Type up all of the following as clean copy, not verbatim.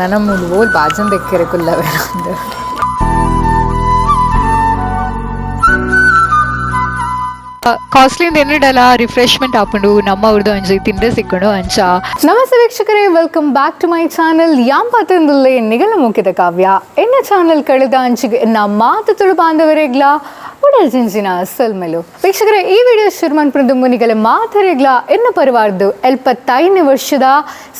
ನನ್ನ ಮೂಲು ಬಾಜನ್ ತೆಕ್ಕರೆ ಕುಲ್ಲವೇ ನಂದು ಕಾಸ್ಟ್ಲಿಂದ ಏನಿಡಲ್ಲ ರಿಫ್ರೆಶ್ಮೆಂಟ್ ಹಾಕೊಂಡು ನಮ್ಮ ಅವ್ರದ್ದು ಅಂಜಿ ತಿಂದ್ರೆ ಸಿಕ್ಕೊಂಡು ಅಂಚ. ನಮಸ್ತೆ ವೀಕ್ಷಕರೇ, welcome back to my channel ಯಾಂಪಾತಂದುಲ್ಲೆ ನಿಗಲ ಮುಖ್ಯದ ಕಾವ್ಯ ಎನ್ನ ಚಾನಲ್ ಕಳೆದ ಅಂಚಿಗೆ ಎನ್ನ ಮಾತು ತುಳು ಬಾಂಧವರೆಗ್ಲ ಉಡಲ್ಜಿಂಜಿನ ಸಲ್ಮೆಲು ವೀಕ್ಷಕರೇ, ಈ ವಿಡಿಯೋ ಶುರುಮನ್ ಪ್ರದುಂಬುನಿಗಲ ಮಾತರೆಗ್ಲ ಎನ್ನ ಪರವಾರ್ದು 75ನೇ ವರ್ಷದ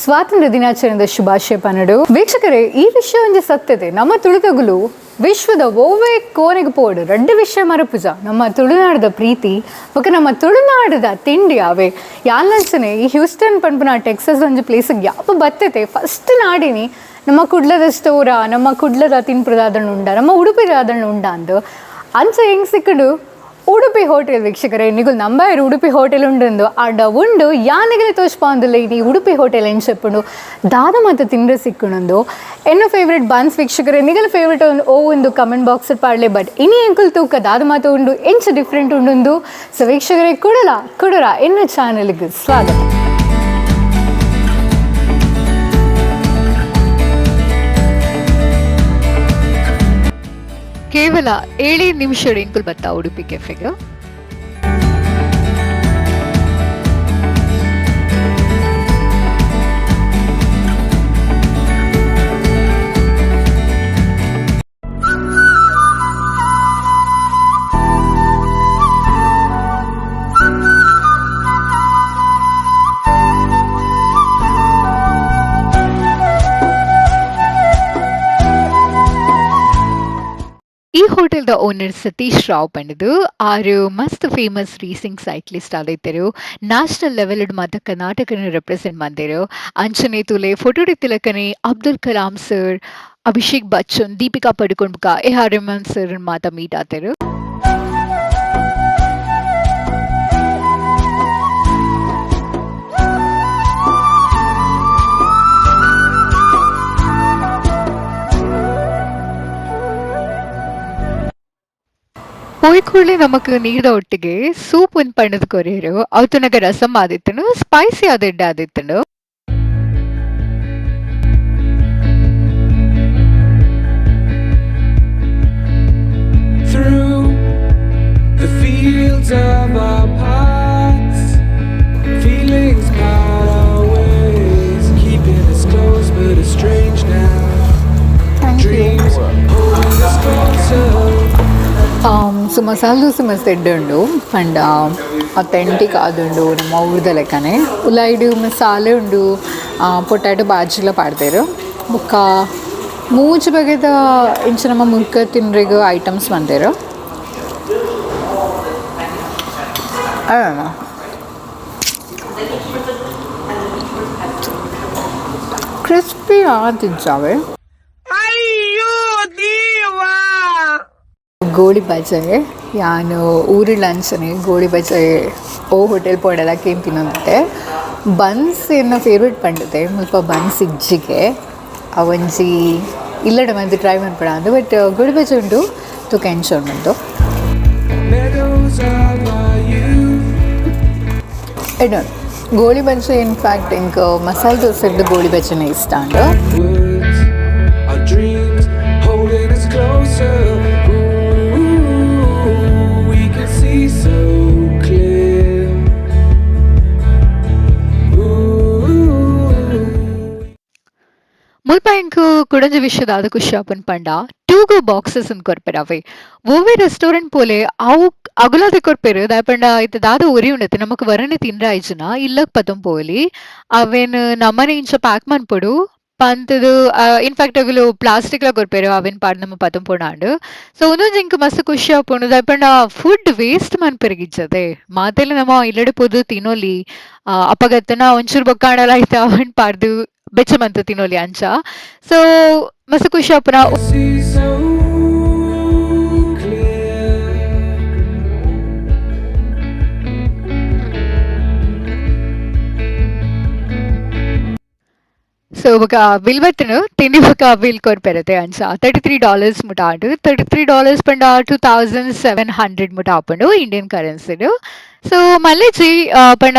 ಸ್ವಾತಂತ್ರ್ಯ ದಿನಾಚರಣೆದ ಶುಭಾಶಯ ಪನ್ನಡು. ವೀಕ್ಷಕರೇ, ಈ ವಿಷಯ ಒಂದು ಸತ್ಯತೆ ನಮ್ಮ ತುಳುತಗುಲು ವಿಶ್ವದ ಓವೇ ಕೋನೆಗೆ ಪೋಡು 2 ವಿಷಯ ಮರಪುಜ ನಮ್ಮ ತುಳುನಾಡದ ಪ್ರೀತಿ ಬೊಕ ನಮ್ಮ ತುಳುನಾಡದ ತಿಂಡಿ ಅವೇ ಯಾನ್ಲಂಚನೆ ಈ ಹ್ಯೂಸ್ಟನ್ ಪನ್ಪುನ ಟೆಕ್ಸಸ್ ಒಂದು ಪ್ಲೇಸಿಗೆ ಯಾಪ ಬತ್ತೈತೆ ಫಸ್ಟ್ ನಾಡಿನಿ ನಮ್ಮ ಕುಡ್ಲದ ಸ್ಟೋರ ನಮ್ಮ ಕುಡ್ಲದ ತಿನ್ಪುರದಾದಣ್ಣ ಉಂಡ ನಮ್ಮ ಉಡುಪಿದಾದಣ್ಣ ಉಂಡ ಅಂದು ಅಂಚ ಹೆಂಗೆ ಸಿಕ್ಕಡು ಉಡುಪಿ ಹೋಟೆಲ್. ವೀಕ್ಷಕರೇ, ನಿಗುಲು ನಂಬಾಯರು ಉಡುಪಿ ಹೋಟೆಲ್ ಉಂಡು ಆಡ ಉಂಡು ಯಾನಿಗಲೇ ತೋಚ್ಪಾಂದಿಲ್ಲ ಈ ಉಡುಪಿ ಹೋಟೆಲ್ ಏನು ಚೆಪ್ಪುಂಡು ದಾದ ಮತ್ತು ತಿಂದ್ರೆ ಸಿಕ್ಕುಣಂದು ಎನ್ನ ಫೇವ್ರೆಟ್ ಬನ್ಸ್. ವೀಕ್ಷಕರೇ, ನಿಗಲ ಫೇವ್ರೆಟ್ ಒಂದು ಕಮೆಂಟ್ ಬಾಕ್ಸ್ ಪಾಡಲೆ ಬಟ್ ಇನಿ ಎಂಕುಲ್ ತೂಕ ದಾದ ಮಾತು ಉಂಡು ಎಂಚ ಡಿಫ್ರೆಂಟ್ ಉಂಡು. ಸೊ ವೀಕ್ಷಕರೇ, ಕುಡರ ಎನ್ನ ಚಾನಲ್ಗೆ ಸ್ವಾಗತ. ಕೇವಲ 7 ನಿಮಿಷ ಎಂಕುಲ್ ಬತ್ತಾ ಉಡುಪಿ ಕೆಫೆಗೆ. ಈ ಹೋಟೆಲ್ದ ಓನರ್ ಸತೀಶ್ ರಾವ್ ಪಂಡದು ಆರು ಮಸ್ತ್ ಫೇಮಸ್ ರೇಸಿಂಗ್ ಸೈಕ್ಲಿಸ್ಟ್ ಆದೈತರು. ನ್ಯಾಷನಲ್ ಲೆವೆಲ್ ಮಾತ ಕರ್ನಾಟಕನ ರೆಪ್ರೆಸೆಂಟ್ ಮಾಡಿದರು. ಅಂಚನೆ ತುಲೆ ಫೋಟೋ ತಿಲಕನೆ ಅಬ್ದುಲ್ ಕಲಾಂ ಸರ್, ಅಭಿಷೇಕ್ ಬಚ್ಚನ್, ದೀಪಿಕಾ ಪಡುಕೋಣ್ ಬುಕ AR ರೆಹಮಾನ್ ಸರ್ ಮಾತ ಮೀಟ್ ಆತರು. ಹೋಯ್ಕೊಳ್ಳಿ ನಮಕ್ ನೀರ್ದ ಒಟ್ಟಿಗೆ ಸೂಪ್ ಒಂದು ಪಣ್ಣದ ಕೊರಿಯರು ಅವತನಗ ರಸಮ್ ಆದಿತ್ತನು, ಸ್ಪೈಸಿ ಆದಿಡ್ಡ ಆದಿತ್ತನು. ಸೊ ಮಸಾಲೆ ದೋಸೆ ಮಸ್ತ್ ಎಡ್ಡುಂಡು ಅಂಡ್ ಅಥೆಂಟಿಕ್ ಆದುಂಡು ನಮ್ಮ ಊರ್ದ ಲೆಕ್ಕನೆ. ಉಳ್ಳಾಗಡ್ಡಿ ಮಸಾಲೆ ಉಂಡು, ಪೊಟ್ಯಾಟೊ ಬಾಜಿಲ ಪಾಡ್ದೇರು ಬುಕ್ಕ ಮೂಜು ಬಗೆದ ಇಂಚ ನಮ್ಮ ಮುಗ್ಗ ತಿನ್ರಿಗ ಐಟಮ್ಸ್ ಬಂದೇರು. ಕ್ರಿಸ್ಪಿ ಆದಿಜ್ಜಾವೆ. ಗೋಳಿ ಬಜೆ ಯಾನು ಊರಿ ಲಂಚನೆ ಗೋಳಿ ಬಜೆ ಓ ಹೋಟೆಲ್ ಪೋಡಲಕ್ಕೆ ಏನು ತಿನ್ನೋದಂತೆ. ಬನ್ಸ್ ಎನ್ನ ಫೇವ್ರೆಟ್ ಪಂಡತೆ ಮುಲ್ಪ ಬನ್ಸ್ ಇಜ್ಜಿಗೆ ಅವಂಜಿ ಇಲ್ಲಡ ಮಂದಿ ಟ್ರೈ ಮಾಡ್ಬೇಡ ಅಂದು ಬಟ್ ಗೋಳಿ ಬಜೆ ಉಂಡು ತುಕ ಎಂಚ ಉಂಡು ಎಡೋಣ ಗೋಳಿ ಬಜೆ. ಇನ್ಫ್ಯಾಕ್ಟ್ ಇಂಕ ಮಸಾಲೆ ದೋಸೆ ಇದ್ದು ಗೋಳಿ ಬಜೆನೇ ಇಷ್ಟ ಅಂಡು. ಮುಲ್ಪ ಇಂಕು ಕುಡಂಜ ವಿಷಯದ ಖುಷಿ ಆಪನ್ ಪಂಡ 2 go ಬಾಕ್ಸಸ್ ಅಂತ ಕೊರ್ಪೆರವೆ ಓವೇ ರೆಸ್ಟೋರೆಂಟ್ ಪೋಲೆ ಅವು ಅಗುಲಾದ ಕೊರ್ಪೆರು ದಾಪಂಡ ಇತ್ತ ದಾದ ಒರಿ ಉಂಡತೆ ನಮಕ್ ವರನೆ ತಿನ್ರ ಆಯ್ಜನ ಇಲ್ಲಕ್ ಪತಂ ಪೋಲಿ ಅವೇನ್ ನಮ್ಮನೆ ಇಂಚ ಪ್ಯಾಕ್ ಮನ್ಪೊಡು ಪಂತದು. ಇನ್ಫ್ಯಾಕ್ಟ್ ಅಗಲು ಪ್ಲಾಸ್ಟಿಕ್ ಲ ಕೊರ್ಪೆರು ಅವೇನ್ ಪಾಡ್ ನಮ್ಮ ಪತಂ ಪೋಣಾಂಡು. ಸೊ ಒಂದೊಂದು ಇಂಕ ಮಸ್ತ್ ಖುಷಿ ಆಪುಂಡು ದಾಪಂಡ ಫುಡ್ ವೇಸ್ಟ್ ಮನ್ಪೆರಗಿಜ್ಜದೆ ಮಾತೆಲ್ಲ ನಮ್ಮ ಇಲ್ಲಡೆ ಪೋದು ತಿನ್ನೋಲಿ ಅಪಗತ್ತನ ಒಂಚೂರು ಬೊಕ್ಕಾಂಡಲ ಆಯ್ತಾ ಅವನ್ ಪಾಡ್ದು ಬೆಚ್ಚಮಂತ ತಿನ್ನೋಲಿ ಅಂಚ. ಸೊ ಮಸ್ತ್ ಖುಷಿ ಆಪುನ. ಸೊ ఒక విలువను తిండి ఒక బిల్ కొరిపెరతే అంచ $33 ముటాడు. $33 పండ 2700 ముటా పండు ఇండియన్ కరెన్సీలు. ಸೊ ಮಲ್ಲೇಜಿ ಪಂಡ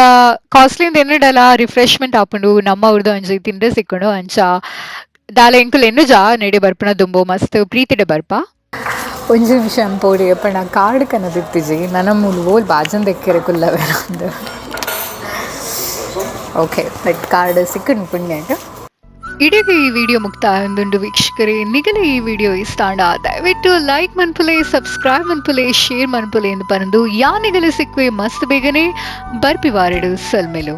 ಕಾಸ್ಟ್ಲಿಂದ ಎನ್ನಡಲ ರಿಫ್ರೆಶ್ಮೆಂಟ್ ಆಪುಂಡು ನಮ್ಮ ಅವ್ರದ್ದು ಅಂಜಿ ತಿಂದ್ರೆ ಸಿಕ್ಕುಂಡು ಅಂಚ ದಾಲ ಎಂಕುಲು ಎನ್ನು ಜಾ ನೆಡೆ ಬರ್ಪುನ ದುಂಬು ಮಸ್ತ್ ಪ್ರೀತಿಡೆ ಬರ್ಪ ಒಂಜಿ ನಿಮಿಷ ಪೋಡಿ ಎಪ್ಪಣ ಕಾರ್ಡ್ ಕನ್ನದಿತ್ತಿಜಿ ನನ್ನ ಮೂಲು ಓಲ್ ಬಾಜನ್ ದೆಕ್ಕೆರೆ ಕುಲ್ಲವೆ ನಂದು ಓಕೆ ಬಟ್ ಕಾರ್ಡ್ ಸಿಕ್ಕುಂಡು ಪುಣ್ಯಂಟ್ ಇಡೀಗೆ ಈ ವಿಡಿಯೋ ಮುಕ್ತಾಯ ಒಂದುಂಡು ವೀಕ್ಷಕರೇ ನಿಗಲ ಈ ವಿಡಿಯೋ ಇಷ್ಟ ಆಂಡ ದಯವಿಟ್ಟು ಲೈಕ್ ಮನ್ಪುಲೆ ಸಬ್ಸ್ಕ್ರೈಬ್ ಮನ್ಪುಲೆ ಶೇರ್ ಮನ್ಪುಲೆ ಎಂದು ಪರಂದು ಯಾ ನಿಗಲ ಸಿಕ್ಕುವೆ ಮಸ್ತ್ ಬೇಗನೆ ಬರ್ಪಿ ವಾರೆಡು ಸಲ್ಮೆಲು.